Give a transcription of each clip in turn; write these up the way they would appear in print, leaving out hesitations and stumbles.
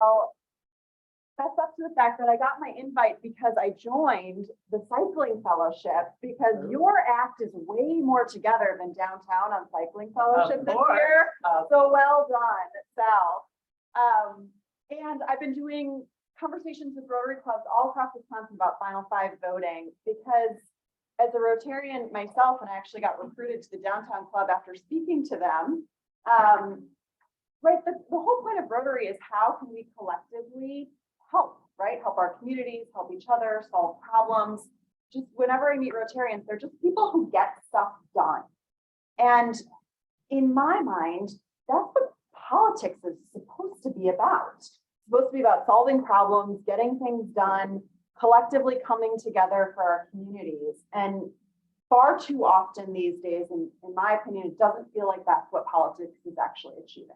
I'll fess up to the fact that I got my invite because I joined the cycling fellowship, because your act is way more together than downtown on cycling fellowship this year. So well done, Sal. And I've been doing conversations with Rotary clubs all across Wisconsin about Final Five voting, because as a Rotarian myself, and I actually got recruited to the downtown club after speaking to them, right, the whole point of Rotary is how can we collectively help, right? Help our communities, help each other, solve problems. Just whenever I meet Rotarians, they're just people who get stuff done. And in my mind, that's what politics is supposed to be about. It's supposed to be about solving problems, getting things done, collectively coming together for our communities. And far too often these days, in my opinion, it doesn't feel like that's what politics is actually achieving.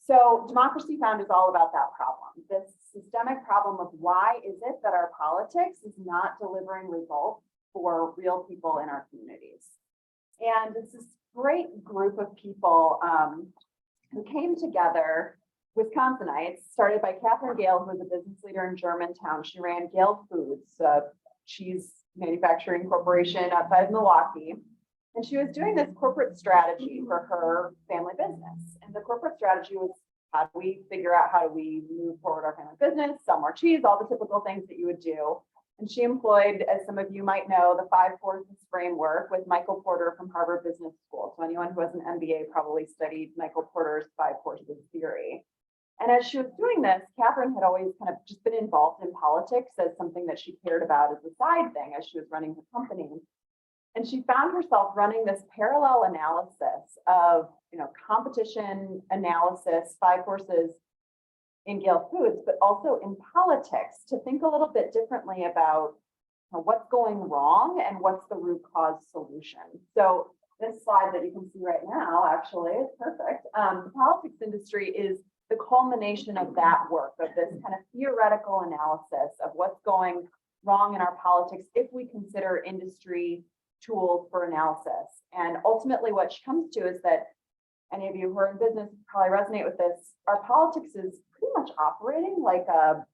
So Democracy Found is all about that problem, this systemic problem of why is it that our politics is not delivering results for real people in our communities. And it's this great group of people who came together, Wisconsinites, started by Katherine Gehl, who was a business leader in Germantown. She ran Gehl Foods, a cheese manufacturing corporation outside of Milwaukee. And she was doing this corporate strategy for her family business. And the corporate strategy was, how do we figure out how do we move forward our family business, sell more cheese, all the typical things that you would do. And she employed, as some of you might know, the 5 forces framework with Michael Porter from Harvard Business School. So anyone who has an MBA probably studied Michael Porter's 5 forces theory. And as she was doing this, Katherine had always kind of just been involved in politics as something that she cared about as a side thing as she was running her company. And she found herself running this parallel analysis of, competition analysis, 5 forces in Gehl Foods, but also in politics, to think a little bit differently about what's going wrong and what's the root cause solution. So this slide that you can see right now, actually, is perfect. The politics industry is the culmination of that work, of this kind of theoretical analysis of what's going wrong in our politics if we consider industry tools for analysis. And ultimately what she comes to is that, any of you who are in business probably resonate with this, our politics is pretty much operating like a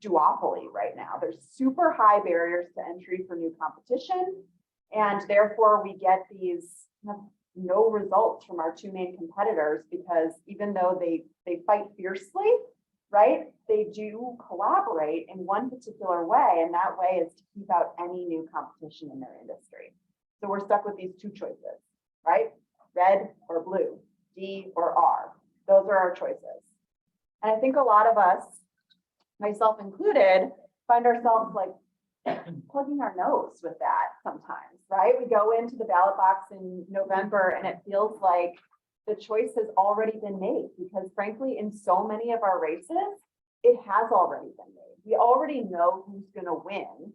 duopoly right now. There's super high barriers to entry for new competition, and therefore we get these no results from our 2 main competitors, because even though they fight fiercely, right, they do collaborate in one particular way, and that way is to keep out any new competition in their industry. So we're stuck with these 2 choices, right? Red or blue, D or R. Those are our choices. And I think a lot of us, myself included, find ourselves like plugging our nose with that sometimes, right? We go into the ballot box in November and it feels like the choice has already been made, because frankly, in so many of our races, it has already been made. We already know who's going to win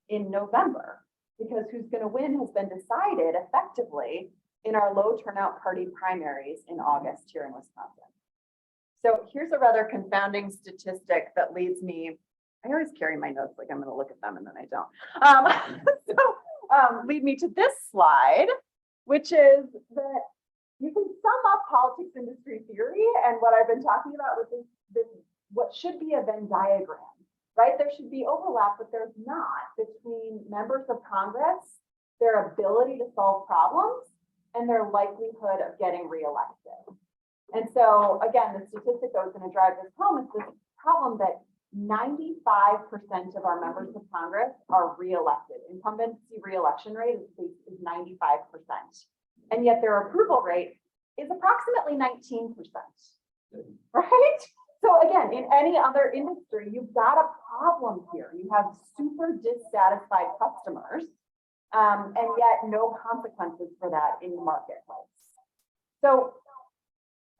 in November, because who's going to win has been decided effectively in our low turnout party primaries in August here in Wisconsin. So here's a rather confounding statistic that leads me, I always carry my notes like I'm going to look at them and then I don't. Lead me to this slide, which is that you can sum up politics industry theory and what I've been talking about with this what should be a Venn diagram, right? There should be overlap, but there's not, between members of Congress, their ability to solve problems, and their likelihood of getting reelected. And so again, the statistic that was going to drive this home is this problem that 95% of our members of Congress are reelected. Incumbency reelection rate is 95%. And yet their approval rate is approximately 19%, right? So again, in any other industry, you've got a problem here. You have super dissatisfied customers, and yet no consequences for that in the marketplace. So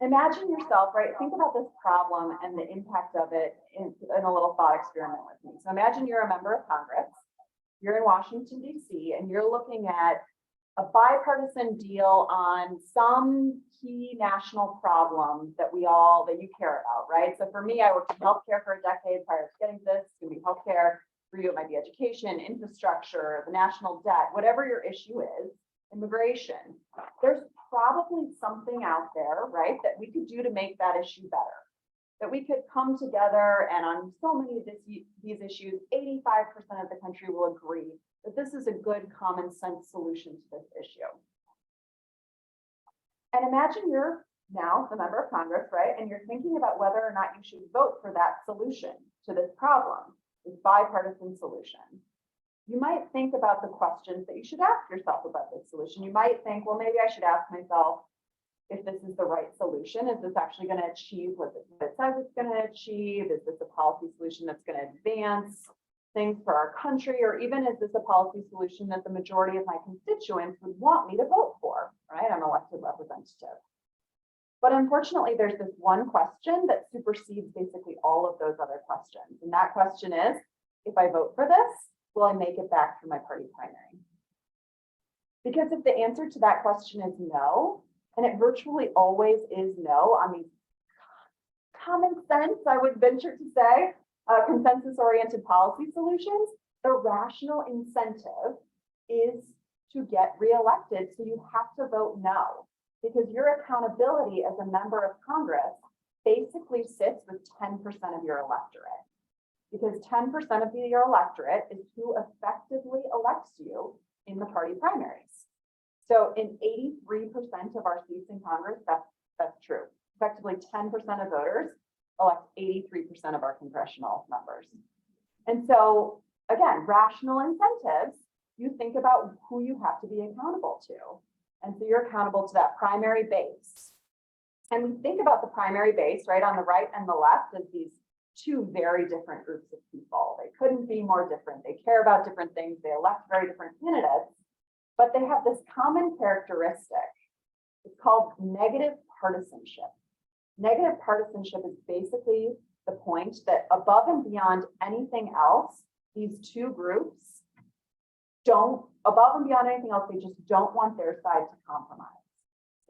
imagine yourself, right? Think about this problem and the impact of it in a little thought experiment with me. So imagine you're a member of Congress, you're in Washington, D.C., and you're looking at a bipartisan deal on some key national problem that you care about, right? So for me, I worked in healthcare for a decade prior to getting this. It's going to be healthcare. For you, it might be education, infrastructure, the national debt, whatever your issue is, immigration. There's probably something out there, right, that we could do to make that issue better. that we could come together and on so many of these issues, 85% of the country will agree that this is a good common sense solution to this issue. And imagine you're now the member of Congress, right? And you're thinking about whether or not you should vote for that solution to this problem, this bipartisan solution. You might think about the questions that you should ask yourself about this solution. You might think, well, maybe I should ask myself if this is the right solution. Is this actually going to achieve what it says it's going to achieve? Is this a policy solution that's going to advance things for our country? Or even is this a policy solution that the majority of my constituents would want me to vote for, right? I'm an elected representative. But unfortunately, there's this one question that supersedes basically all of those other questions. And that question is, if I vote for this, will I make it back for my party primary? Because if the answer to that question is no, and it virtually always is no on these common sense, I would venture to say, consensus-oriented policy solutions, the rational incentive is to get reelected. So you have to vote no, because your accountability as a member of Congress basically sits with 10% of your electorate. Because 10% of your electorate is who effectively elects you in the party primaries. So in 83% of our seats in Congress, that's true. Effectively 10% of voters elect 83% of our congressional members. And so again, rational incentives, you think about who you have to be accountable to. And so you're accountable to that primary base. And we think about the primary base, right, on the right and the left as these two very different groups of people. They couldn't be more different. They care about different things. They elect very different candidates, but they have this common characteristic. It's called negative partisanship. Negative partisanship is basically the point that above and beyond anything else, these two groups above and beyond anything else, they just don't want their side to compromise.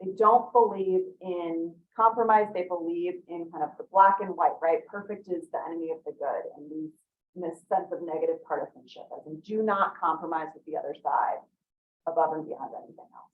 They don't believe in compromise. They believe in kind of the black and white, right? Perfect is the enemy of the good. And in this sense of negative partisanship, as in do not compromise with the other side above and beyond anything else.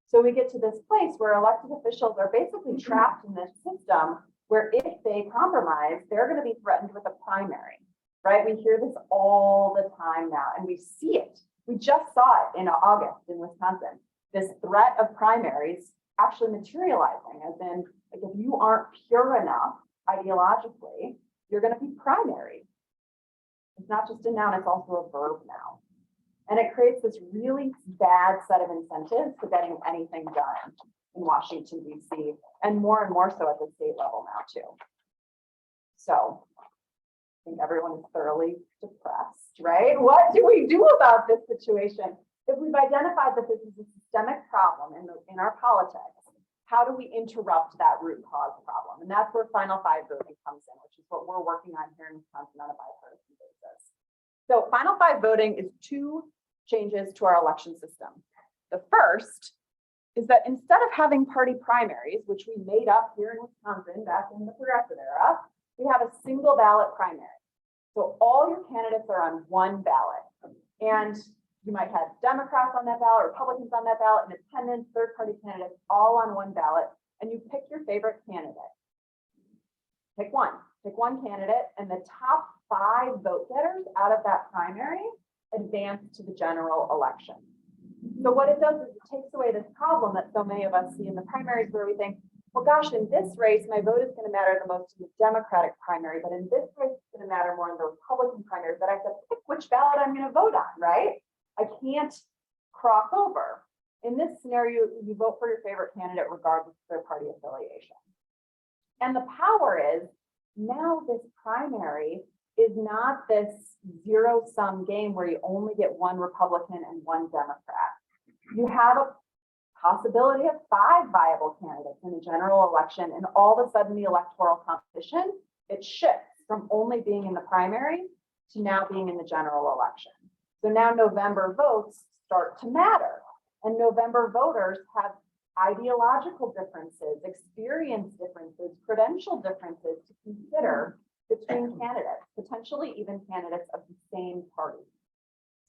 So we get to this place where elected officials are basically trapped in this system where if they compromise, they're going to be threatened with a primary, right? We hear this all the time now, and we see it. We just saw it in August in Wisconsin. This threat of primaries actually materializing, as in, like, if you aren't pure enough ideologically, you're going to be primary. It's not just a noun, it's also a verb now. And it creates this really bad set of incentives for getting anything done in Washington, D.C., and more so at the state level now, too. So I think everyone is thoroughly depressed, right? What do we do about this situation? If we've identified that this is a systemic problem in our politics, how do we interrupt that root cause problem? And that's where Final Five voting comes in, which is what we're working on here in Wisconsin on a bipartisan basis. So Final Five voting is two changes to our election system. The first is that instead of having party primaries, which we made up here in Wisconsin back in the Progressive era, we have a single ballot primary. So all your candidates are on one ballot. And you might have Democrats on that ballot, Republicans on that ballot, independents, third-party candidates, all on one ballot, and you pick your favorite candidate. Pick one candidate, and the top 5 vote getters out of that primary advance to the general election. So what it does is it takes away this problem that so many of us see in the primaries where we think, well, gosh, in this race, my vote is going to matter the most in the Democratic primary, but in this race, it's going to matter more in the Republican primary, but I have to pick which ballot I'm going to vote on, right? I can't cross over. In this scenario, you vote for your favorite candidate regardless of their party affiliation. And the power is now this primary is not this zero-sum game where you only get one Republican and one Democrat. You have a possibility of 5 viable candidates in the general election, and all of a sudden the electoral competition, it shifts from only being in the primary to now being in the general election. So now November votes start to matter, and November voters have ideological differences, experience differences, credential differences to consider between candidates, potentially even candidates of the same party.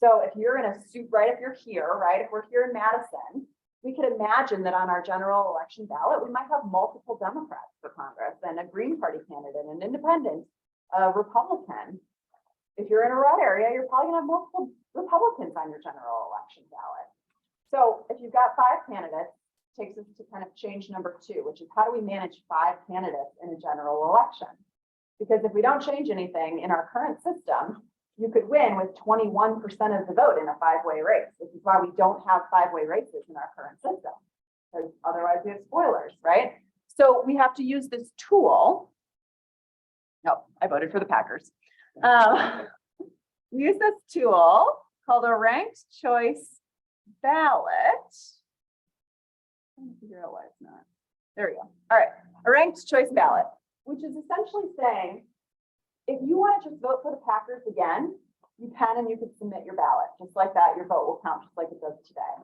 So if you're in a suit, right, if you're here, right, if we're here in Madison we could imagine that on our general election ballot, we might have multiple Democrats for Congress and a Green Party candidate, an independent, a Republican. If you're in a red area, you're probably gonna have multiple Republicans on your general election ballot. So if you've got 5 candidates, takes us to kind of change number 2, which is how do we manage 5 candidates in a general election? Because if we don't change anything in our current system, you could win with 21% of the vote in a 5-way race. This is why we don't have 5-way races in our current system, because otherwise we have spoilers, right? So we have to use this tool. No, I voted for the Packers. Use this tool called a ranked choice ballot. I'm trying to figure out why it's not. There we go. All right, a ranked choice ballot, which is essentially saying, if you want to just vote for the Packers again, you can, and you can submit your ballot. Just like that, your vote will count just like it does today.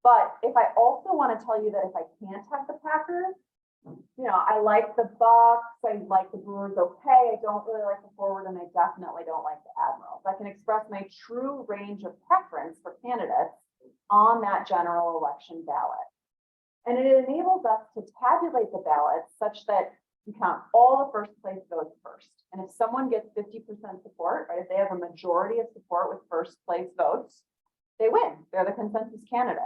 But if I also want to tell you that if I can't have the Packers, you know, I like the Bucks, I like the Brewers, okay, I don't really like the Forward, and I definitely don't like the Admirals. I can express my true range of preference for candidates on that general election ballot. And it enables us to tabulate the ballots such that you count all the first place votes first. And if someone gets 50% support, right, if they have a majority of support with first place votes, they win. They're the consensus candidate.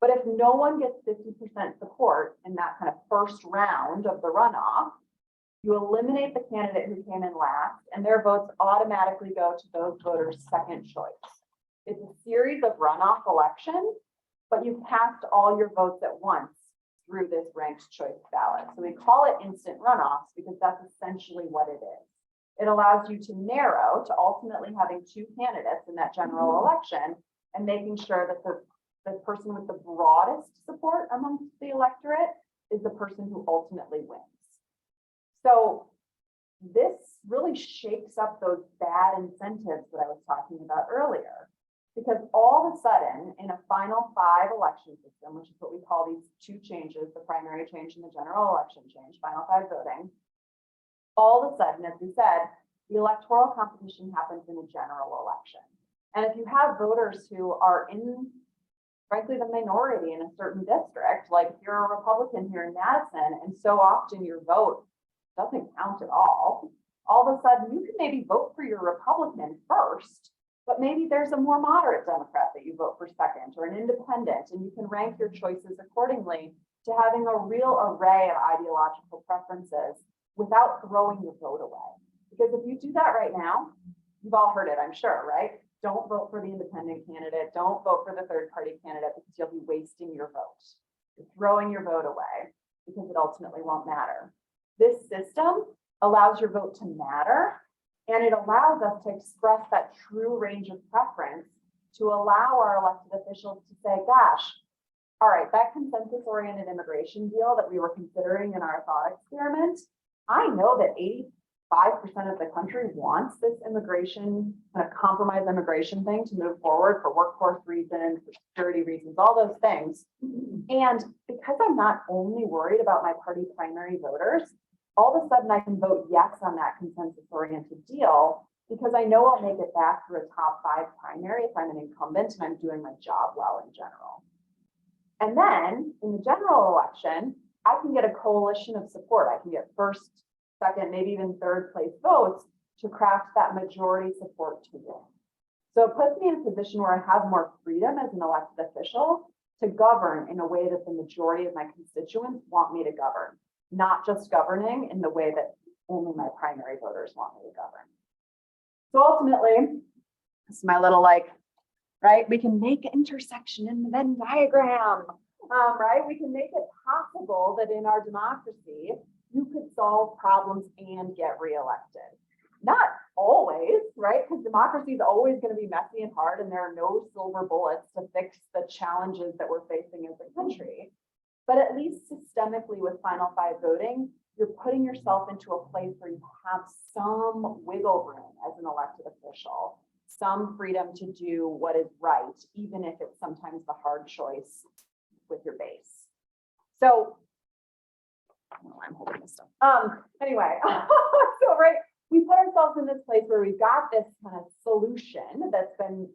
But if no one gets 50% support in that kind of first round of the runoff, you eliminate the candidate who came in last, and their votes automatically go to those voters' second choice. It's a series of runoff elections, but you cast all your votes at once through this ranked choice ballot. So we call it instant runoffs because that's essentially what it is. It allows you to narrow to ultimately having 2 candidates in that general election and making sure that the person with the broadest support amongst the electorate is the person who ultimately wins. So this really shakes up those bad incentives that I was talking about earlier. Because all of a sudden, in a final 5 election system, which is what we call these 2 changes, the primary change and the general election change, final 5 voting, all of a sudden, as we said, the electoral competition happens in a general election. And if you have voters who are in, frankly, the minority in a certain district, like if you're a Republican here in Madison, and so often your vote doesn't count at all of a sudden you can maybe vote for your Republican first, but maybe there's a more moderate Democrat that you vote for second, or an independent, and you can rank your choices accordingly to having a real array of ideological preferences without throwing your vote away. Because if you do that right now, you've all heard it, I'm sure, right? Don't vote for the independent candidate. Don't vote for the third party candidate because you'll be wasting your vote. You're throwing your vote away because it ultimately won't matter. This system allows your vote to matter, and it allows us to express that true range of preference to allow our elected officials to say, gosh, all right, that consensus-oriented immigration deal that we were considering in our thought experiment, I know that 85% of the country wants this immigration, kind of compromise immigration thing to move forward for workforce reasons, for security reasons, all those things. And because I'm not only worried about my party primary voters, all of a sudden I can vote yes on that consensus-oriented deal because I know I'll make it back through a top 5 primary if I'm an incumbent and I'm doing my job well in general. And then in the general election, I can get a coalition of support. I can get first, second, maybe even third place votes to craft that majority support to win. So it puts me in a position where I have more freedom as an elected official to govern in a way that the majority of my constituents want me to govern, not just governing in the way that only my primary voters want me to govern. So ultimately, this is my little right? We can make intersection in the Venn diagram, right? We can make it possible that in our democracy, you could solve problems and get reelected. Not always, right? Because democracy is always going to be messy and hard, and there are no silver bullets to fix the challenges that we're facing as a country. But at least systemically with final 5 voting, you're putting yourself into a place where you have some wiggle room as an elected official, some freedom to do what is right, even if it's sometimes the hard choice with your base. So, I don't know why I'm holding this stuff. Anyway, so we put ourselves in this place where we've got this kind of solution that's been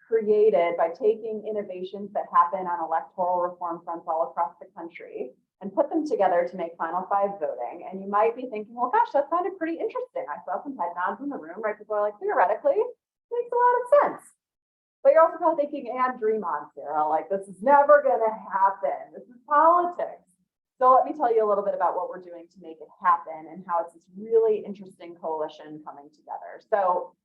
created by taking innovations that happen on electoral reform fronts all across the country and put them together to make Final Five voting. And you might be thinking, well, gosh, that sounded pretty interesting. I saw some head nods in the room, right? People are like, theoretically, makes a lot of sense. But you're also probably thinking, and dream on, Sarah, like this is never going to happen. This is politics. So let me tell you a little bit about what we're doing to make it happen and how it's this really interesting coalition coming together. So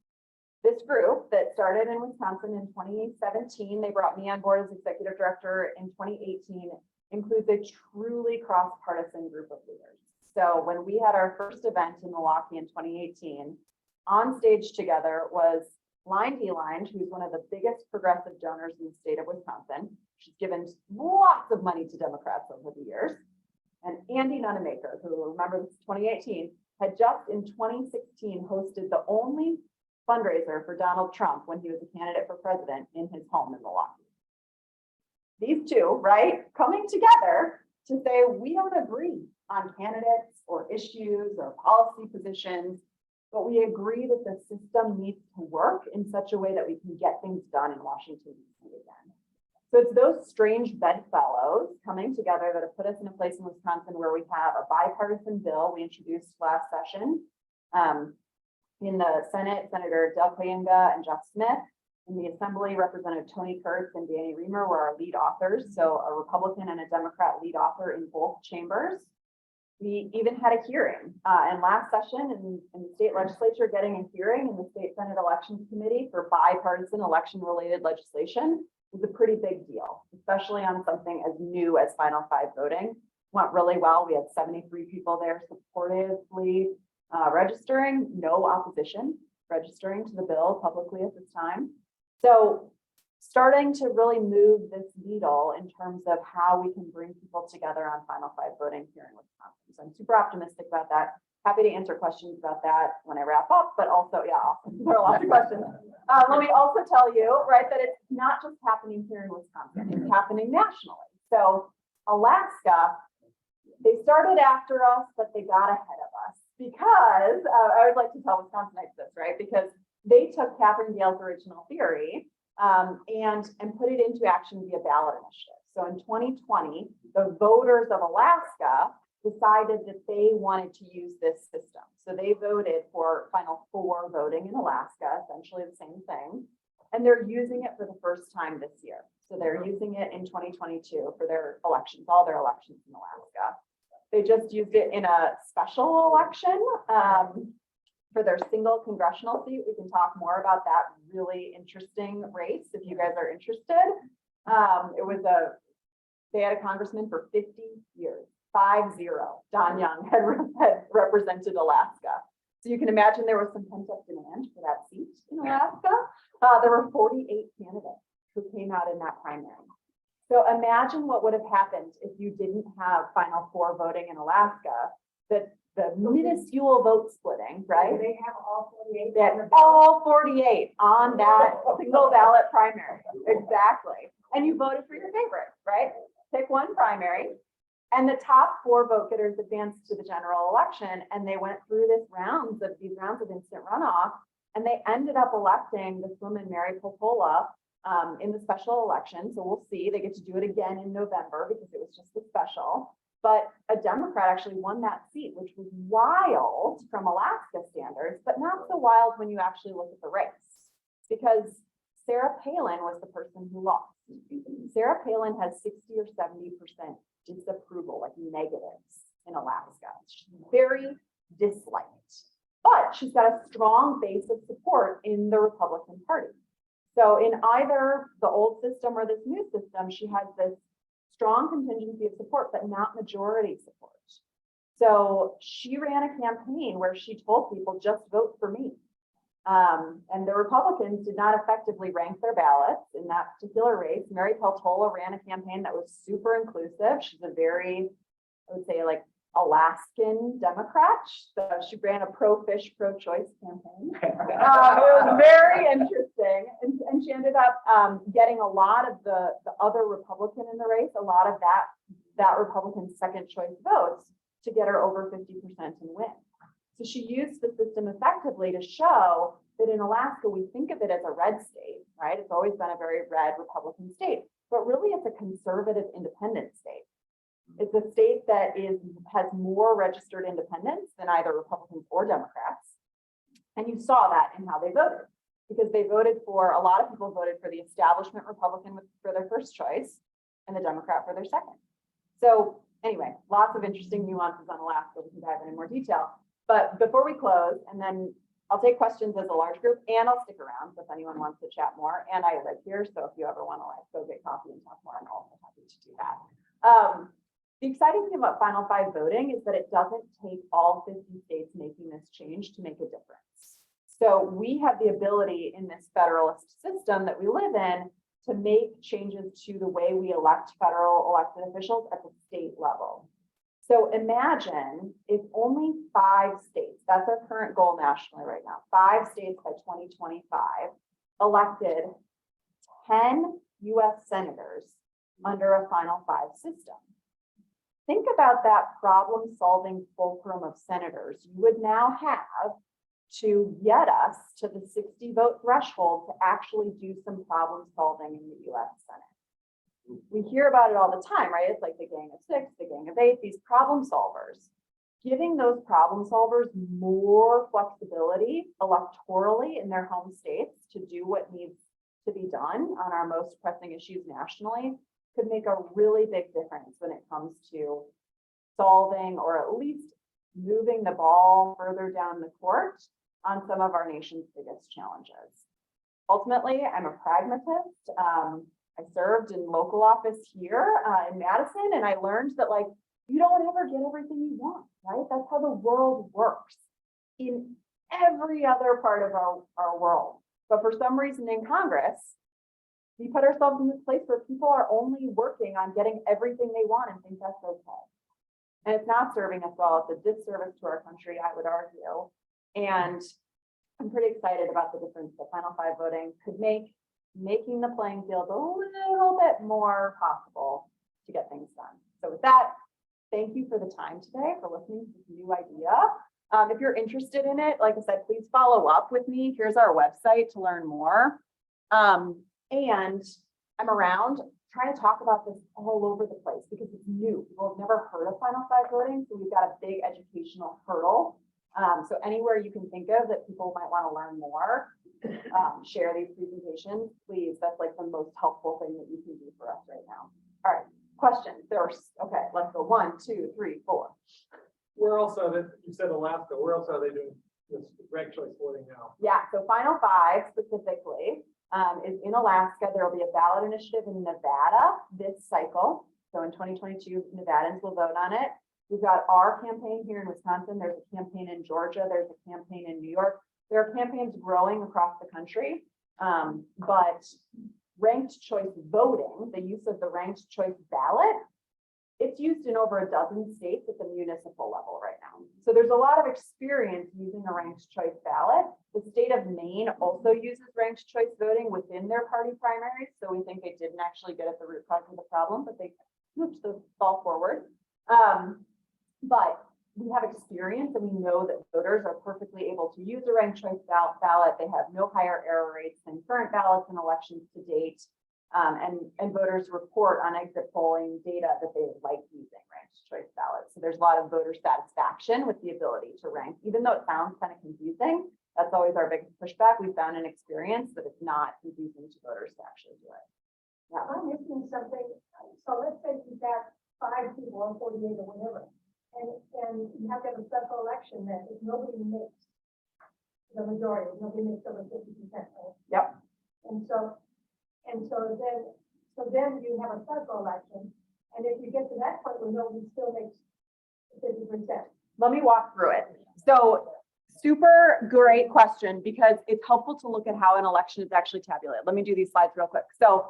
this group that started in Wisconsin in 2017, they brought me on board as executive director in 2018, includes a truly cross-partisan group of leaders. So when we had our first event in Milwaukee in 2018, on stage together was Line D-Line, who's one of the biggest progressive donors in the state of Wisconsin. She's given lots of money to Democrats over the years. And Andy Nunemaker, who, remember this is 2018, had just in 2016 hosted the only fundraiser for Donald Trump when he was a candidate for president in his home in Milwaukee. These two, right, coming together to say we don't agree on candidates or issues or policy positions, but we agree that the system needs to work in such a way that we can get things done in Washington, D.C. again. So it's those strange bedfellows coming together that have put us in a place in Wisconsin where we have a bipartisan bill we introduced last session. In the Senate, Senator Del Cayuga and Jeff Smith. In the Assembly, Representative Tony Kurtz and Danny Reamer were our lead authors. So a Republican and a Democrat lead author in both chambers. We even had a hearing in last session in the state legislature, getting a hearing in the state Senate Elections Committee for bipartisan election-related legislation was a pretty big deal, especially on something as new as Final Five voting. Went really well. We had 73 people there supportively registering, no opposition, registering to the bill publicly at this time. So starting to really move this needle in terms of how we can bring people together on Final Five voting here in Wisconsin. So I'm super optimistic about that. Happy to answer questions about that when I wrap up, but also, yeah, there are lots of questions. Let me also tell you, right, that it's not just happening here in Wisconsin, it's happening nationally. So Alaska, they started after us, but they got ahead of us. Because I would like to tell Wisconsinites this, right? Because they took Katherine Gehl's original theory and put it into action via ballot initiative. So in 2020, the voters of Alaska decided that they wanted to use this system. So they voted for Final Four voting in Alaska, essentially the same thing. And they're using it for the first time this year. So they're using it in 2022 for their elections, all their elections in Alaska. They just used it in a special election for their single congressional seat. We can talk more about that really interesting race if you guys are interested. They had a congressman for 50 years, 5-0. Don Young had represented Alaska. So you can imagine there was some pent-up demand for that seat in Alaska. There were 48 candidates who came out in that primary. So imagine what would have happened if you didn't have Final Four voting in Alaska, that the minuscule vote splitting, right? They have all 48. They had all 48 on that single ballot primary. Exactly. And you voted for your favorite, right? Pick one primary. And the top 4 vote getters advanced to the general election. And they went through these rounds of instant runoff. And they ended up electing this woman, Mary Popola, in the special election. So we'll see. They get to do it again in November because it was just a special. But a Democrat actually won that seat, which was wild from Alaska standards, but not so wild when you actually look at the race. Because Sarah Palin was the person who lost. Sarah Palin has 60 or 70% disapproval, like negatives in Alaska. She's very disliked, but she's got a strong base of support in the Republican Party. So in either the old system or this new system, she has this strong contingency of support, but not majority support. So she ran a campaign where she told people, just vote for me. And the Republicans did not effectively rank their ballots in that particular race. Mary Peltola ran a campaign that was super inclusive. She's a very, I would say, like Alaskan Democrat. So she ran a pro-fish, pro-choice campaign. It was very interesting. And she ended up getting a lot of the other Republican in the race, a lot of that Republican second choice votes to get her over 50% and win. So she used the system effectively to show that in Alaska, we think of it as a red state, right? It's always been a very red Republican state, but really it's a conservative independent state. It's a state that has more registered independents than either Republicans or Democrats. And you saw that in how they voted, because they voted for, a lot of people voted for the establishment Republican for their first choice and the Democrat for their second. So anyway, lots of interesting nuances on Alaska. We can dive in more detail. But before we close, and then I'll take questions as a large group, and I'll stick around so if anyone wants to chat more. And I live here, so if you ever want to like go get coffee and talk more, I'm also happy to do that. The exciting thing about Final Five voting is that it doesn't take all 50 states making this change to make a difference. So we have the ability in this federalist system that we live in to make changes to the way we elect federal elected officials at the state level. So imagine if only 5 states, that's our current goal nationally right now, 5 states by 2025 elected 10 US senators under a Final Five system. Think about that problem-solving fulcrum of senators you would now have to get us to the 60-vote threshold to actually do some problem solving in the US Senate. We hear about it all the time, right? It's like the Gang of 6, the Gang of 8, these problem solvers. Giving those problem solvers more flexibility electorally in their home states to do what needs to be done on our most pressing issues nationally could make a really big difference when it comes to solving or at least moving the ball further down the court on some of our nation's biggest challenges. Ultimately, I'm a pragmatist. I served in local office here in Madison, and I learned that like you don't ever get everything you want, right? That's how the world works in every other part of our world. But for some reason in Congress, we put ourselves in this place where people are only working on getting everything they want and think that's okay. And it's not serving us well. It's a disservice to our country, I would argue. And I'm pretty excited about the difference that Final Five voting could make, making the playing field a little bit more possible to get things done. So with that, thank you for the time today, for listening to this new idea. If you're interested in it, like I said, please follow up with me. Here's our website to learn more. And I'm around trying to talk about this all over the place because it's new. People have never heard of Final Five voting, so we've got a big educational hurdle. So anywhere you can think of that people might want to learn more, share these presentations, please. That's like the most helpful thing that you can do for us right now. All right, questions? Okay, let's go. 1, 2, 3, 4. Where else are they? You said Alaska. Where else are they doing this ranked choice voting now? Yeah, so Final Five specifically is in Alaska. There will be a ballot initiative in Nevada this cycle. So in 2022, Nevadans will vote on it. We've got our campaign here in Wisconsin. There's a campaign in Georgia. There's a campaign in New York. There are campaigns growing across the country, but ranked choice voting, the use of the ranked choice ballot, it's used in over a dozen states at the municipal level right now. So there's a lot of experience using a ranked choice ballot. The state of Maine also uses ranked choice voting within their party primaries. So we think they didn't actually get at the root cause of the problem, but they moved the ball forward. But we have experience and we know that voters are perfectly able to use a ranked choice ballot. They have no higher error rates than current ballots in elections to date. And voters report on exit polling data that they like using ranked choice ballots. So there's a lot of voter satisfaction with the ability to rank, even though it sounds kind of confusing. That's always our biggest pushback. We found an experience that it's not confusing to voters to actually do it. Yeah, I'm missing something. So let's say you've got 5 people or 48 or whatever, and you have to have a special election that if nobody makes the majority, nobody makes over 50%. Right? Yep. And so then you have a special election, and if you get to that point where nobody still makes 50%. Let me walk through it. So super great question, because it's helpful to look at how an election is actually tabulated. Let me do these slides real quick. So,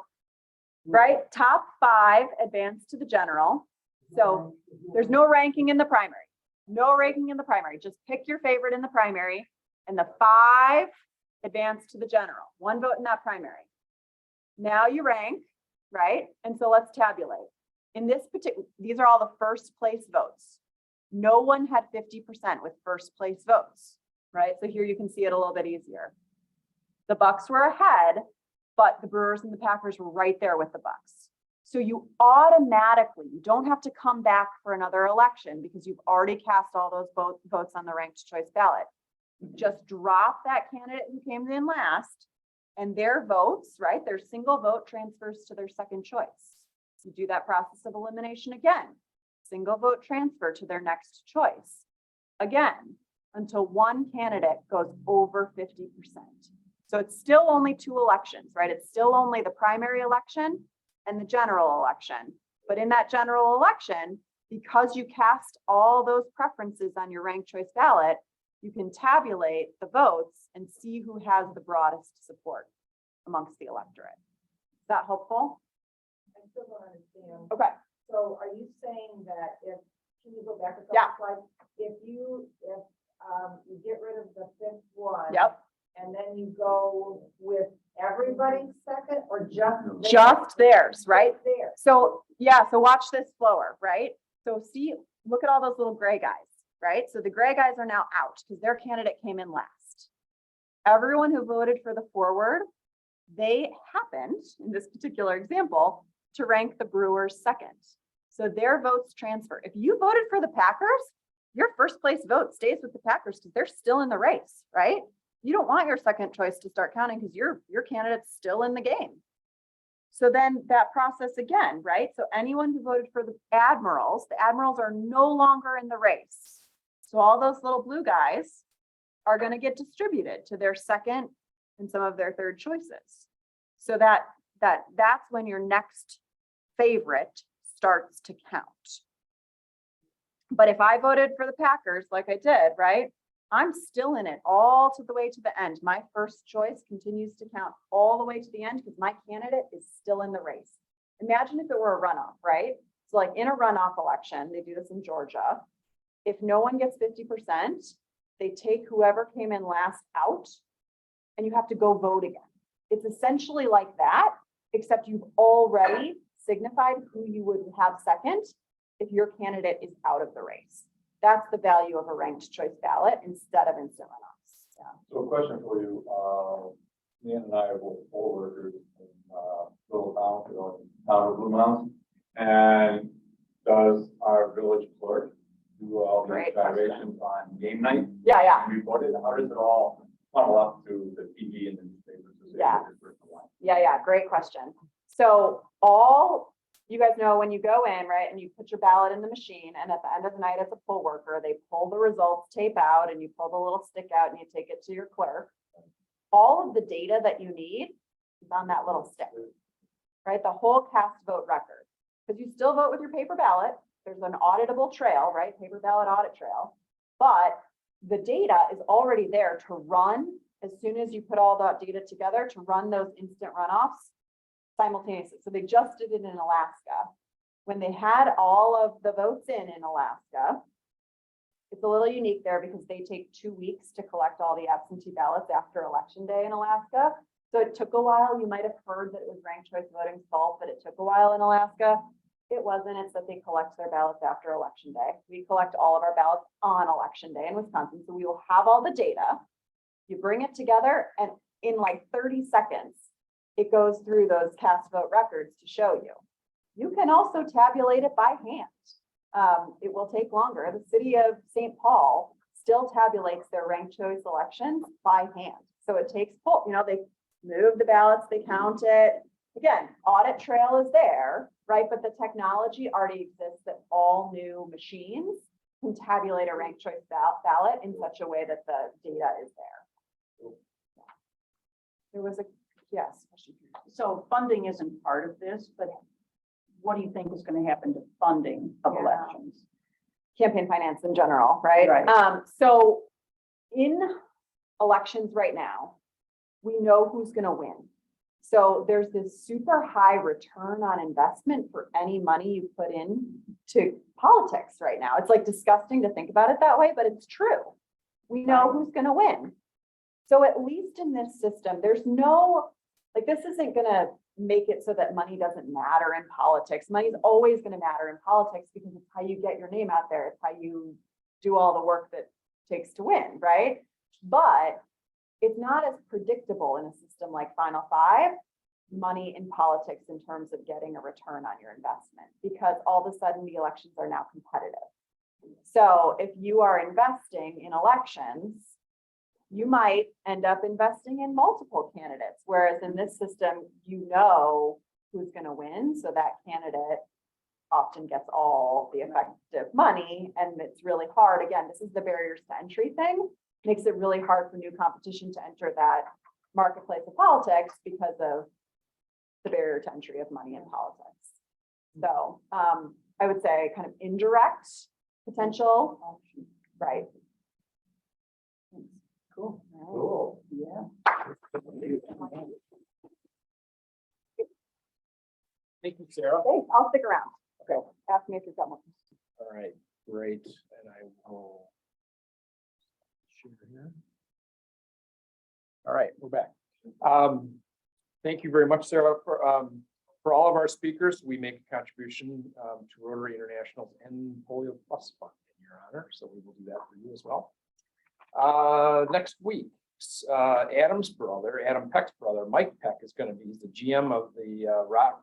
right, top 5 advance to the general. So there's no ranking in the primary. No ranking in the primary. Just pick your favorite in the primary, and the 5 advance to the general. 1 vote in that primary. Now you rank, right? And so let's tabulate. In this particular, these are all the first place votes. No one had 50% with first place votes, right? So here you can see it a little bit easier. The Bucks were ahead, but the Brewers and the Packers were right there with the Bucks. So you automatically, you don't have to come back for another election because you've already cast all those votes on the ranked choice ballot. You just drop that candidate who came in last and their votes, right? Their single vote transfers to their second choice. You do that process of elimination again, single vote transfer to their next choice. Again, until one candidate goes over 50%. So it's still only 2 elections, right? It's still only the primary election and the general election. But in that general election, because you cast all those preferences on your ranked choice ballot, you can tabulate the votes and see who has the broadest support amongst the electorate. Is that helpful? I still don't understand. Okay. So are you saying that if, can you go back a couple Yeah. slides? If you get rid of the 5th one. Yep. And then you go with everybody's second or just theirs? Just theirs, right? Just theirs. So yeah, so watch this flower, right? So see, look at all those little gray guys, right? So the gray guys are now out because their candidate came in last. Everyone who voted for the forward, they happened, in this particular example, to rank the Brewers second. So their votes transfer. If you voted for the Packers, your first place vote stays with the Packers because they're still in the race, right? You don't want your second choice to start counting because your candidate's still in the game. So then that process again, right? So anyone who voted for the Admirals are no longer in the race. So all those little blue guys are going to get distributed to their second and some of their third choices. So that's when your next favorite starts to count. But if I voted for the Packers, like I did, right? I'm still in it all to the way to the end. My first choice continues to count all the way to the end because my candidate is still in the race. Imagine if it were a runoff, right? So like in a runoff election, they do this in Georgia. If no one gets 50%, they take whoever came in last out and you have to go vote again. It's essentially like that, except you've already signified who you would have second if your candidate is out of the race. That's the value of a ranked choice ballot instead of instant runoffs. Yeah. So a question for you, Nan and I are both poll workers in Little Town, town of Blue Mountain. And does our village clerk do all the Great evaluations on game night? Yeah. And report it? How does it all funnel up to the TV and the newspapers? Yeah. Great question. So you guys know when you go in, right, and you put your ballot in the machine, and at the end of the night as a poll worker, they pull the results tape out and you pull the little stick out and you take it to your clerk. All of the data that you need is on that little stick, right? The whole cast vote record, because you still vote with your paper ballot. There's an auditable trail, right? Paper ballot audit trail, but the data is already there to run as soon as you put all that data together to run those instant runoffs simultaneously. So they just did it in Alaska. When they had all of the votes in Alaska, it's a little unique there because they take 2 weeks to collect all the absentee ballots after election day in Alaska. So it took a while. You might have heard that it was ranked choice voting's fault, but it took a while in Alaska. It wasn't. It's that they collect their ballots after election day. We collect all of our ballots on election day in Wisconsin. So we will have all the data. You bring it together and in like 30 seconds, it goes through those cast vote records to show you. You can also tabulate it by hand. It will take longer. The city of St. Paul still tabulates their ranked choice elections by hand. So it takes, they move the ballots, they count it. Again, audit trail is there, right? But the technology already exists that all new machines can tabulate a ranked choice ballot in such a way that the data is there. There was yes. So funding isn't part of this, but what do you think is going to happen to funding of elections? Campaign finance in general, right? Right. So in elections right now, we know who's going to win. So there's this super high return on investment for any money you put in to politics right now. It's like disgusting to think about it that way, but it's true. We know who's going to win. So at least in this system, there's no, like, this isn't going to make it so that money doesn't matter in politics. Money's always going to matter in politics because it's how you get your name out there. It's how you do all the work that takes to win, right? But it's not as predictable in a system like Final Five, money in politics in terms of getting a return on your investment, because all of a sudden the elections are now competitive. So if you are investing in elections, you might end up investing in multiple candidates, whereas in this system, you know who's going to win. So that candidate often gets all the effective money. And it's really hard. Again, this is the barriers to entry thing. Makes it really hard for new competition to enter that marketplace of politics because of the barrier to entry of money in politics. So I would say kind of indirect potential, right? Cool. Cool. Yeah. Thank you, Sarah. Okay, I'll stick around. Okay. Ask me if you've got more. All right, great. And I will share here. All right, we're back. Thank you very much, Sarah, for all of our speakers. We make a contribution to Rotary International's and Polio Plus Fund in your honor, so we will do that for you as well. Next week, Adam Peck's brother, Mike Peck, is going to be the GM of the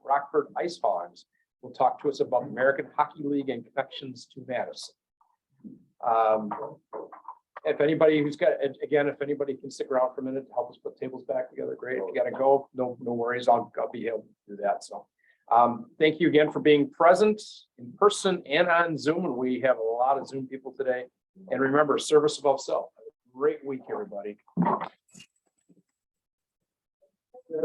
Rockford Ice Hogs. Will talk to us about the American Hockey League and connections to Madison. If anybody who's got, again, if anybody can stick around for a minute to help us put tables back together, great. If you got to go, no worries. I'll be able to do that. So thank you again for being present in person and on Zoom. And we have a lot of Zoom people today. And remember, service above self. Have a great week, everybody. Yeah.